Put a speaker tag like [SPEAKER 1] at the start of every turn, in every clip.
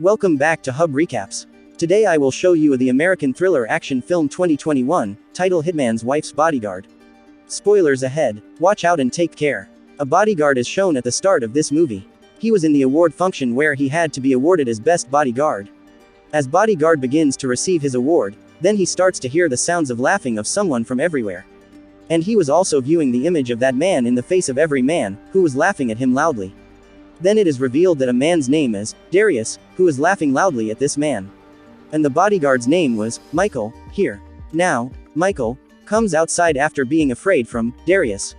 [SPEAKER 1] Welcome back to Hub Recaps. Today I will show you the American thriller action film 2021, titled Hitman's Wife's Bodyguard. Spoilers ahead, watch out and take care. A bodyguard is shown at the start of this movie. He was in the award function where he had to be awarded as Best Bodyguard. As Bodyguard begins to receive his award, then he starts to hear the sounds of laughing of someone from everywhere. And he was also viewing the image of that man in the face of every man, who was laughing at him loudly. Then it is revealed that a man's name is Darius, who is laughing loudly at this man. And the bodyguard's name was Michael. Here. Now, Michael comes outside after being afraid from Darius,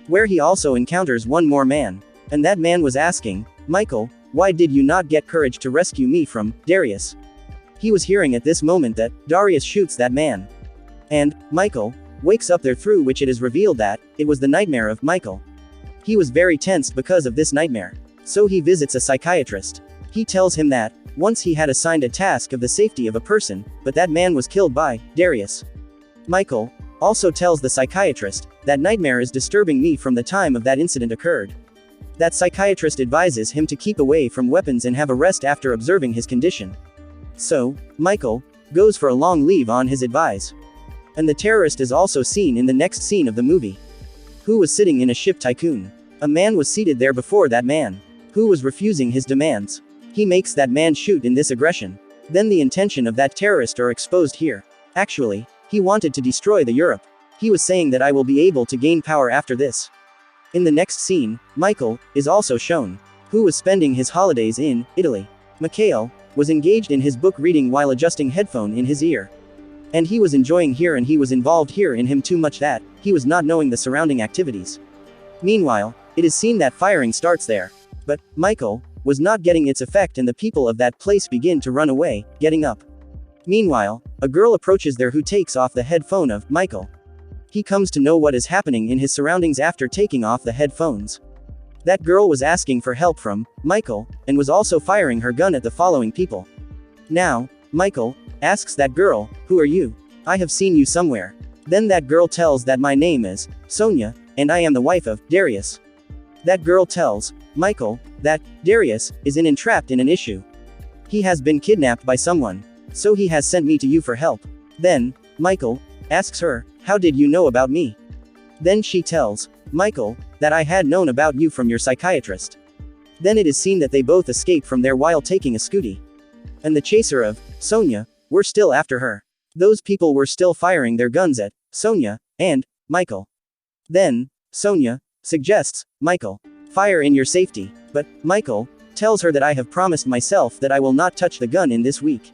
[SPEAKER 1] where he also encounters one more man. And that man was asking, Michael, why did you not get courage to rescue me from Darius? He was hearing at this moment that Darius shoots that man. And Michael wakes up there, through which it is revealed that it was the nightmare of Michael. He was very tensed because of this nightmare. So he visits a psychiatrist. He tells him that once he had assigned a task of the safety of a person, but that man was killed by Darius. Michael also tells the psychiatrist that nightmare is disturbing me from the time of that incident occurred. That psychiatrist advises him to keep away from weapons and have a rest after observing his condition. So, Michael goes for a long leave on his advice. And the terrorist is also seen in the next scene of the movie, who was sitting in a ship tycoon. A man was seated there before that man, who was refusing his demands. He makes that man shoot in this aggression. Then the intention of that terrorist are exposed here. Actually, he wanted to destroy the Europe. He was saying that I will be able to gain power after this. In the next scene, Michael is also shown, who was spending his holidays in Italy. Mikhail was engaged in his book reading while adjusting headphone in his ear. And he was enjoying here, and he was involved here in him too much that he was not knowing the surrounding activities. Meanwhile, it is seen that firing starts there. But Michael was not getting its effect, and the people of that place begin to run away, getting up. Meanwhile, a girl approaches there who takes off the headphone of Michael. He comes to know what is happening in his surroundings after taking off the headphones. That girl was asking for help from Michael, and was also firing her gun at the following people. Now, Michael asks that girl, "Who are you? I have seen you somewhere." Then that girl tells that my name is Sonia, and I am the wife of Darius. That girl tells Michael that Darius is entrapped in an issue. He has been kidnapped by someone. So he has sent me to you for help. Then Michael asks her, "How did you know about me?" Then she tells Michael that I had known about you from your psychiatrist. Then it is seen that they both escape from there while taking a scooty. And the chaser of Sonia were still after her. Those people were still firing their guns at Sonia and Michael. Then Sonia suggests Michael fire in your safety, but Michael tells her that I have promised myself that I will not touch the gun in this week.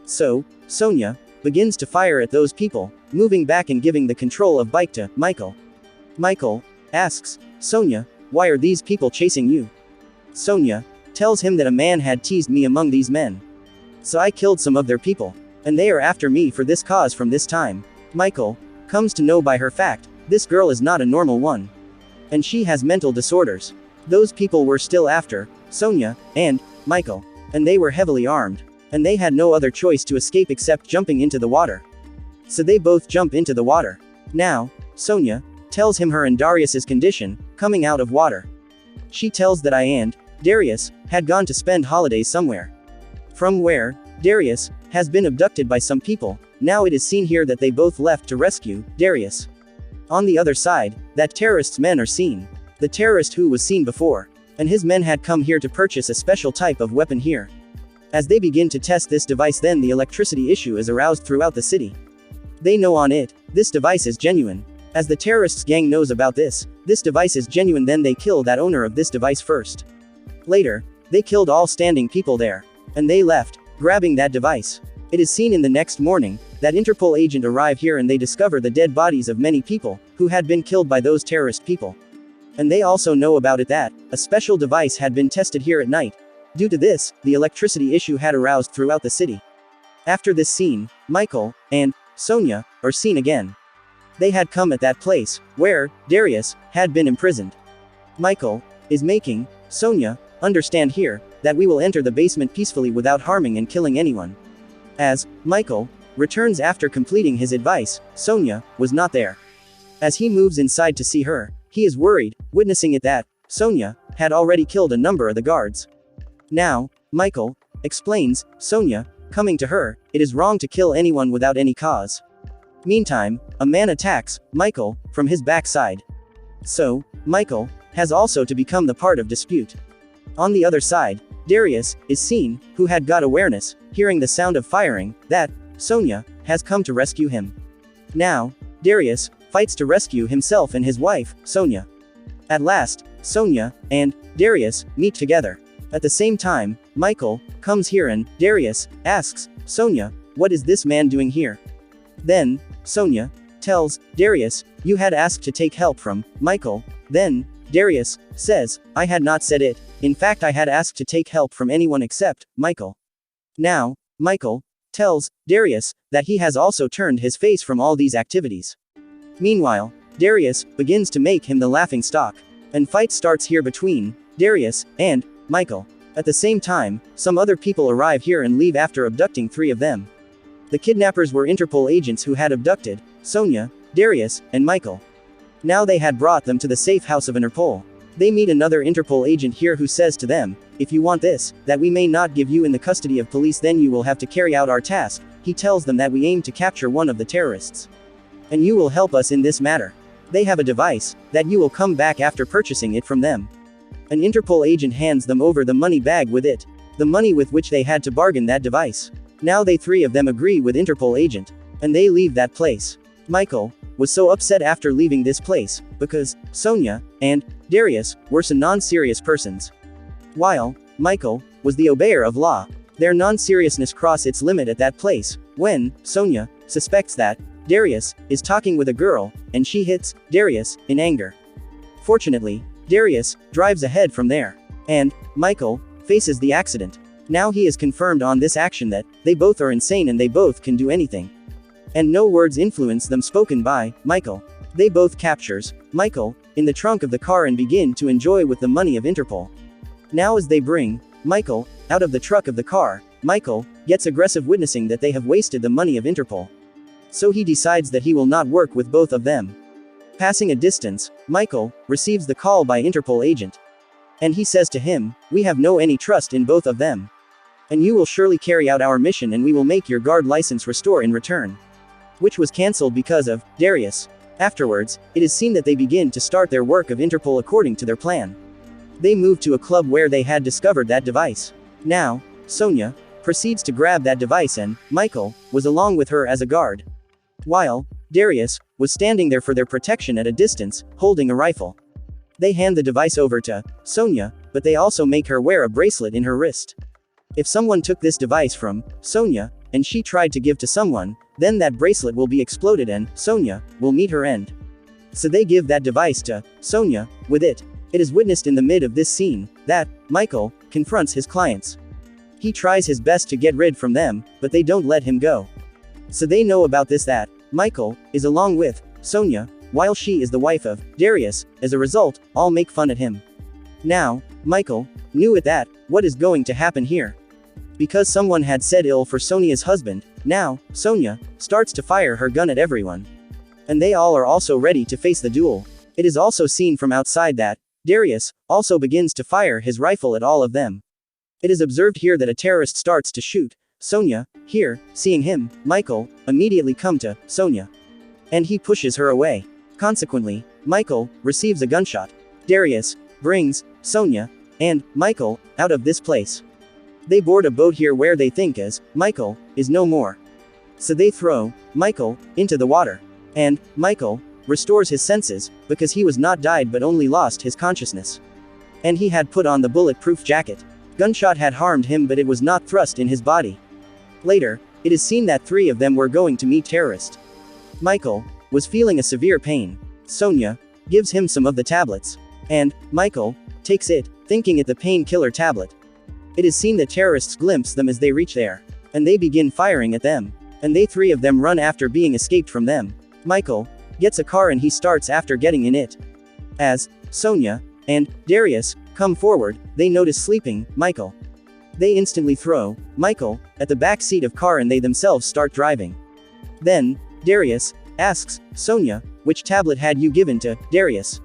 [SPEAKER 1] So Sonia begins to fire at those people, moving back and giving the control of bike to Michael. Michael asks Sonia, "Why are these people chasing you?" Sonia tells him that a man had teased me among these men. So I killed some of their people, and they are after me for this cause from this time. Michael comes to know by her fact, this girl is not a normal one. And she has mental disorders. Those people were still after Sonia and Michael. And they were heavily armed. And they had no other choice to escape except jumping into the water. So they both jump into the water. Now, Sonia tells him her and Darius's condition, coming out of water. She tells that I and Darius had gone to spend holidays somewhere. From where Darius has been abducted by some people. Now it is seen here that they both left to rescue Darius. On the other side, that terrorist's men are seen. The terrorist who was seen before. And his men had come here to purchase a special type of weapon here. As they begin to test this device, then the electricity issue is aroused throughout the city. They know on it, this device is genuine. As the terrorists gang knows about this device is genuine, then they kill that owner of this device first. Later, they killed all standing people there. And they left, grabbing that device. It is seen in the next morning, that Interpol agent arrive here and they discover the dead bodies of many people, who had been killed by those terrorist people. And they also know about it that a special device had been tested here at night. Due to this, the electricity issue had aroused throughout the city. After this scene, Michael and Sonia are seen again. They had come at that place, where Darius had been imprisoned. Michael is making Sonia understand here, that we will enter the basement peacefully without harming and killing anyone. As Michael returns after completing his advice, Sonia was not there. As he moves inside to see her, he is worried, witnessing it that Sonia had already killed a number of the guards. Now, Michael explains Sonia, coming to her, it is wrong to kill anyone without any cause. Meantime, a man attacks Michael from his backside. So, Michael has also to become the part of dispute. On the other side, Darius is seen, who had got awareness, hearing the sound of firing, that Sonia has come to rescue him. Now, Darius fights to rescue himself and his wife, Sonia. At last, Sonia and Darius meet together. At the same time, Michael comes here and Darius asks Sonia, what is this man doing here? Then, Sonia tells Darius, you had asked to take help from Michael. Then, Darius says, I had not said it, in fact I had asked to take help from anyone except Michael. Now, Michael tells Darius that he has also turned his face from all these activities. Meanwhile, Darius begins to make him the laughing stock. And fight starts here between Darius and Michael. At the same time, some other people arrive here and leave after abducting 3 of them. The kidnappers were Interpol agents who had abducted Sonia, Darius, and Michael. Now they had brought them to the safe house of Interpol. They meet another Interpol agent here who says to them, if you want this, that we may not give you in the custody of police, then you will have to carry out our task. He tells them that we aim to capture one of the terrorists. And you will help us in this matter. They have a device, that you will come back after purchasing it from them. An Interpol agent hands them over the money bag with it. The money with which they had to bargain that device. Now they 3 of them agree with Interpol agent. And they leave that place. Michael was so upset after leaving this place, because Sonia and Darius were some non-serious persons. While Michael was the obeyer of law, their non-seriousness cross its limit at that place, when Sonia suspects that Darius is talking with a girl, and she hits Darius in anger. Fortunately, Darius drives ahead from there, and Michael faces the accident. Now he is confirmed on this action that they both are insane and they both can do anything. And no words influence them spoken by Michael. They both captures Michael in the trunk of the car and begin to enjoy with the money of Interpol. Now as they bring Michael out of the truck of the car, Michael gets aggressive, witnessing that they have wasted the money of Interpol. So he decides that he will not work with both of them. Passing a distance, Michael receives the call by Interpol agent. And he says to him, we have no any trust in both of them. And you will surely carry out our mission and we will make your guard license restore in return. Which was cancelled because of Darius. Afterwards, it is seen that they begin to start their work of Interpol according to their plan. They move to a club where they had discovered that device. Now, Sonia proceeds to grab that device and Michael was along with her as a guard. While Darius was standing there for their protection at a distance, holding a rifle. They hand the device over to Sonia, but they also make her wear a bracelet in her wrist. If someone took this device from Sonia, and she tried to give to someone, then that bracelet will be exploded and Sonia will meet her end. So they give that device to Sonia. With it, it is witnessed in the mid of this scene that Michael confronts his clients. He tries his best to get rid from them, but they don't let him go. So they know about this, that Michael is along with Sonia, while she is the wife of Darius. As a result, all make fun at him. Now, Michael knew at that what is going to happen here. Because someone had said ill for Sonia's husband, now, Sonia starts to fire her gun at everyone. And they all are also ready to face the duel. It is also seen from outside that Darius also begins to fire his rifle at all of them. It is observed here that a terrorist starts to shoot Sonia. Here, seeing him, Michael immediately come to Sonia. And he pushes her away. Consequently, Michael receives a gunshot. Darius brings Sonia and Michael out of this place. They board a boat here where they think as Michael is no more. So they throw Michael into the water. And Michael restores his senses, because he was not died but only lost his consciousness. And he had put on the bulletproof jacket. Gunshot had harmed him, but it was not thrust in his body. Later, it is seen that 3 of them were going to meet terrorist. Michael was feeling a severe pain. Sonia gives him some of the tablets. And Michael takes it, thinking it the painkiller tablet. It is seen that terrorists glimpse them as they reach there. And they begin firing at them. And they 3 of them run after being escaped from them. Michael gets a car and he starts after getting in it. As Sonia and Darius come forward, they notice sleeping Michael. They instantly throw Michael at the back seat of car and they themselves start driving. Then, Darius asks Sonia, which tablet had you given to Darius?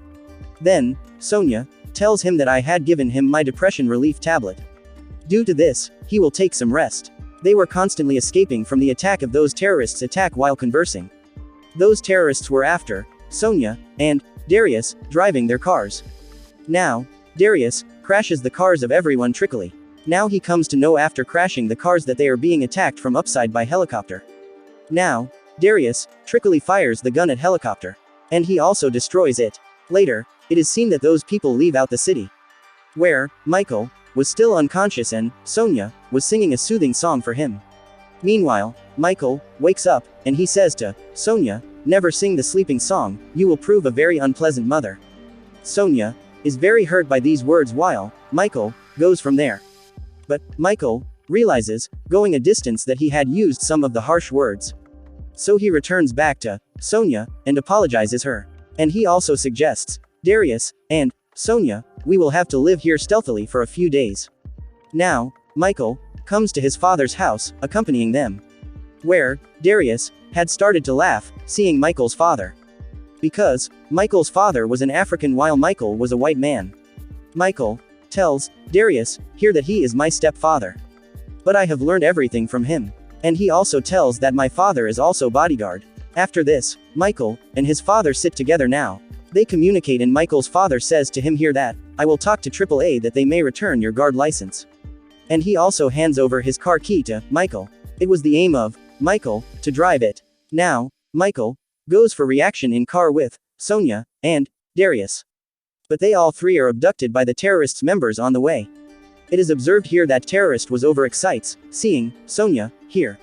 [SPEAKER 1] Then, Sonia tells him that I had given him my depression relief tablet. Due to this, he will take some rest. They were constantly escaping from the attack of those terrorists' attack while conversing. Those terrorists were after Sonia and Darius, driving their cars. Now, Darius crashes the cars of everyone trickily. Now he comes to know after crashing the cars that they are being attacked from upside by helicopter. Now, Darius trickily fires the gun at helicopter. And he also destroys it. Later, it is seen that those people leave out the city. Where Michael was still unconscious and Sonia was singing a soothing song for him. Meanwhile, Michael wakes up, and he says to Sonia, "Never sing the sleeping song, you will prove a very unpleasant mother." Sonia is very hurt by these words while Michael goes from there. But Michael realizes, going a distance, that he had used some of the harsh words. So he returns back to Sonia and apologizes her. And he also suggests Darius and Sonia, "We will have to live here stealthily for a few days." Now, Michael comes to his father's house, accompanying them. Where Darius had started to laugh, seeing Michael's father. Because Michael's father was an African while Michael was a white man. Michael tells Darius here that he is my stepfather. But I have learned everything from him. And he also tells that my father is also bodyguard. After this, Michael and his father sit together now. They communicate, and Michael's father says to him here that, "I will talk to AAA that they may return your guard license." And he also hands over his car key to Michael. It was the aim of Michael to drive it. Now, Michael goes for reaction in car with Sonia and Darius. But they all three are abducted by the terrorists' members on the way. It is observed here that terrorist was overexcites, seeing Sonia here.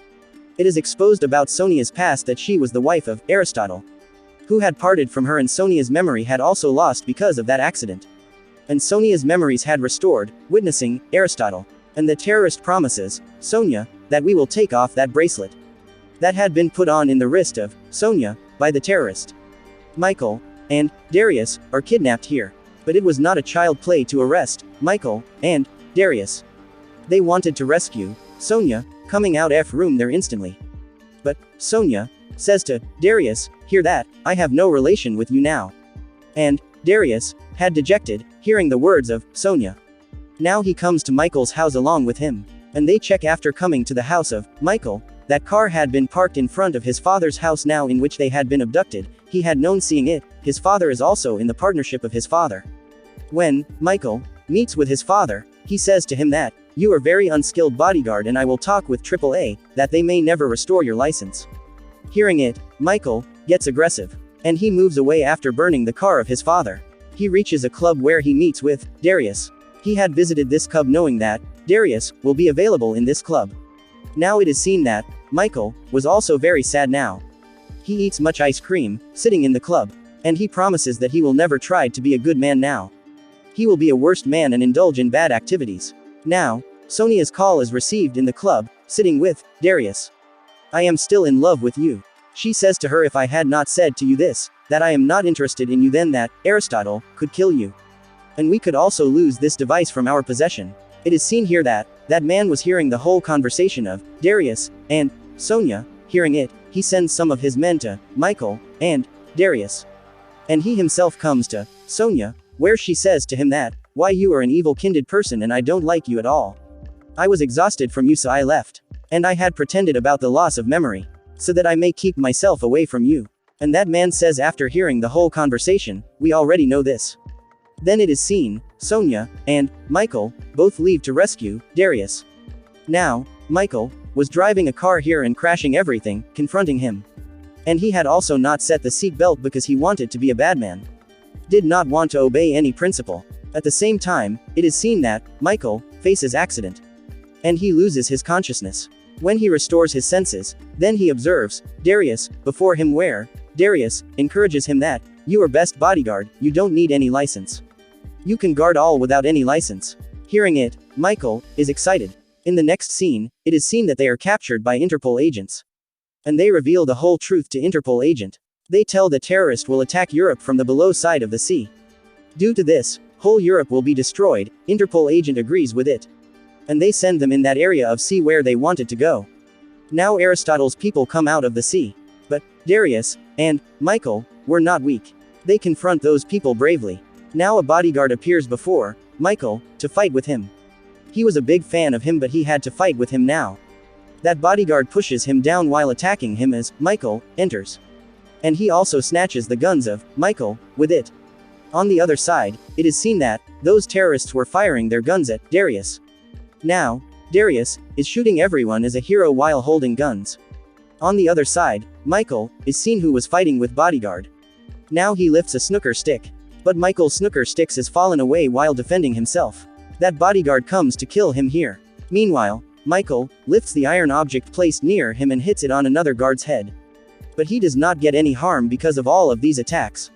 [SPEAKER 1] It is exposed about Sonia's past that she was the wife of Aristotle, who had parted from her, and Sonia's memory had also lost because of that accident. And Sonia's memories had restored, witnessing Aristotle. And the terrorist promises Sonia that we will take off that bracelet that had been put on in the wrist of Sonia by the terrorist. Michael and Darius are kidnapped here. But it was not a child play to arrest Michael and Darius. They wanted to rescue Sonia, coming out of room there instantly. But Sonia says to Darius here that, "I have no relation with you now." And Darius had dejected, hearing the words of Sonia. Now he comes to Michael's house along with him. And they check after coming to the house of Michael. That car had been parked in front of his father's house now, in which they had been abducted. He had known, seeing it, his father is also in the partnership of his father. When Michael meets with his father, he says to him that, "You are very unskilled bodyguard, and I will talk with AAA, that they may never restore your license." Hearing it, Michael gets aggressive. And he moves away after burning the car of his father. He reaches a club where he meets with Darius. He had visited this club knowing that Darius will be available in this club. Now it is seen that Michael was also very sad now. He eats much ice cream, sitting in the club. And he promises that he will never try to be a good man now. He will be a worst man and indulge in bad activities. Now, Sonia's call is received in the club, sitting with Darius. "I am still in love with you." She says to her, "If I had not said to you this, that I am not interested in you, then that Aristotle could kill you. And we could also lose this device from our possession." It is seen here that that man was hearing the whole conversation of Darius and Sonia. Hearing it, he sends some of his men to Michael and Darius. And he himself comes to Sonia, where she says to him that, "Why, you are an evil-kinded person, and I don't like you at all. I was exhausted from you, so I left. And I had pretended about the loss of memory, so that I may keep myself away from you." And that man says after hearing the whole conversation, "We already know this." Then it is seen, Sonia and Michael both leave to rescue Darius. Now, Michael was driving a car here and crashing everything, confronting him. And he had also not set the seat belt because he wanted to be a bad man. Did not want to obey any principle. At the same time, it is seen that Michael faces accident. And he loses his consciousness. When he restores his senses, then he observes Darius before him, where Darius encourages him that, "You are best bodyguard, you don't need any license. You can guard all without any license." Hearing it, Michael is excited. In the next scene, it is seen that they are captured by Interpol agents. And they reveal the whole truth to Interpol agent. They tell the terrorist will attack Europe from the below side of the sea. Due to this, whole Europe will be destroyed. Interpol agent agrees with it. And they send them in that area of sea where they wanted to go. Now Aristotle's people come out of the sea. But Darius and Michael were not weak. They confront those people bravely. Now a bodyguard appears before Michael to fight with him. He was a big fan of him, but he had to fight with him now. That bodyguard pushes him down while attacking him as Michael enters. And he also snatches the guns of Michael with it. On the other side, it is seen that those terrorists were firing their guns at Darius. Now, Darius is shooting everyone as a hero while holding guns. On the other side, Michael is seen who was fighting with Bodyguard. Now he lifts a snooker stick. But Michael's snooker sticks has fallen away while defending himself. That Bodyguard comes to kill him here. Meanwhile, Michael lifts the iron object placed near him and hits it on another guard's head. But he does not get any harm because of all of these attacks.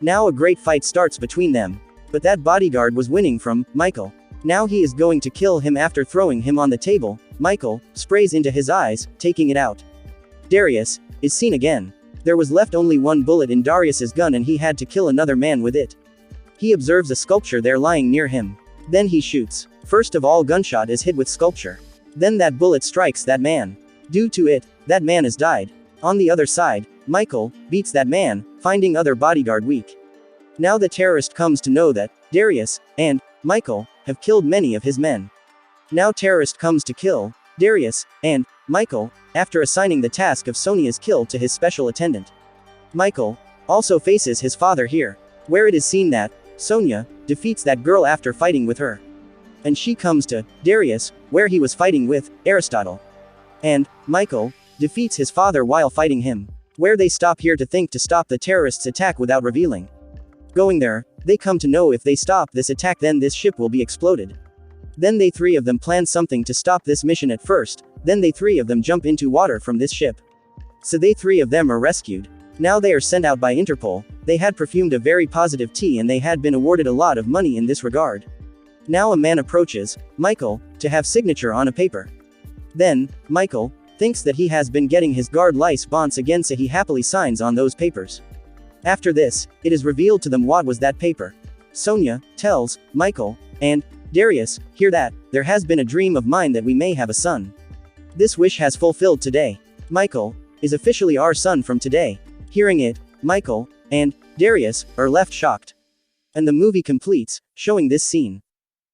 [SPEAKER 1] Now a great fight starts between them. But that Bodyguard was winning from Michael. Now he is going to kill him after throwing him on the table. Michael sprays into his eyes, taking it out. Darius is seen again. There was left only one bullet in Darius's gun and he had to kill another man with it. He observes a sculpture there lying near him. Then he shoots. First of all, gunshot is hit with sculpture. Then that bullet strikes that man. Due to it, that man has died. On the other side, Michael beats that man, finding other Bodyguard weak. Now the terrorist comes to know that Darius and Michael have killed many of his men. Now terrorist comes to kill Darius and Michael after assigning the task of Sonia's kill to his special attendant. Michael also faces his father here, where it is seen that Sonia defeats that girl after fighting with her. And she comes to Darius, where he was fighting with Aristotle. And Michael defeats his father while fighting him, where they stop here to think to stop the terrorists' attack without revealing. Going there, they come to know if they stop this attack then this ship will be exploded. Then they three of them plan something to stop this mission at first, then they three of them jump into water from this ship. So they three of them are rescued. Now they are sent out by Interpol. They had perfumed a very positive tea and they had been awarded a lot of money in this regard. Now a man approaches Michael to have signature on a paper. Then Michael thinks that he has been getting his guard lice bonds again, so he happily signs on those papers. After this, it is revealed to them what was that paper. Sonia tells Michael and Darius here that there has been a dream of mine that we may have a son. This wish has fulfilled today. Michael is officially our son from today. Hearing it, Michael and Darius are left shocked. And the movie completes, showing this scene.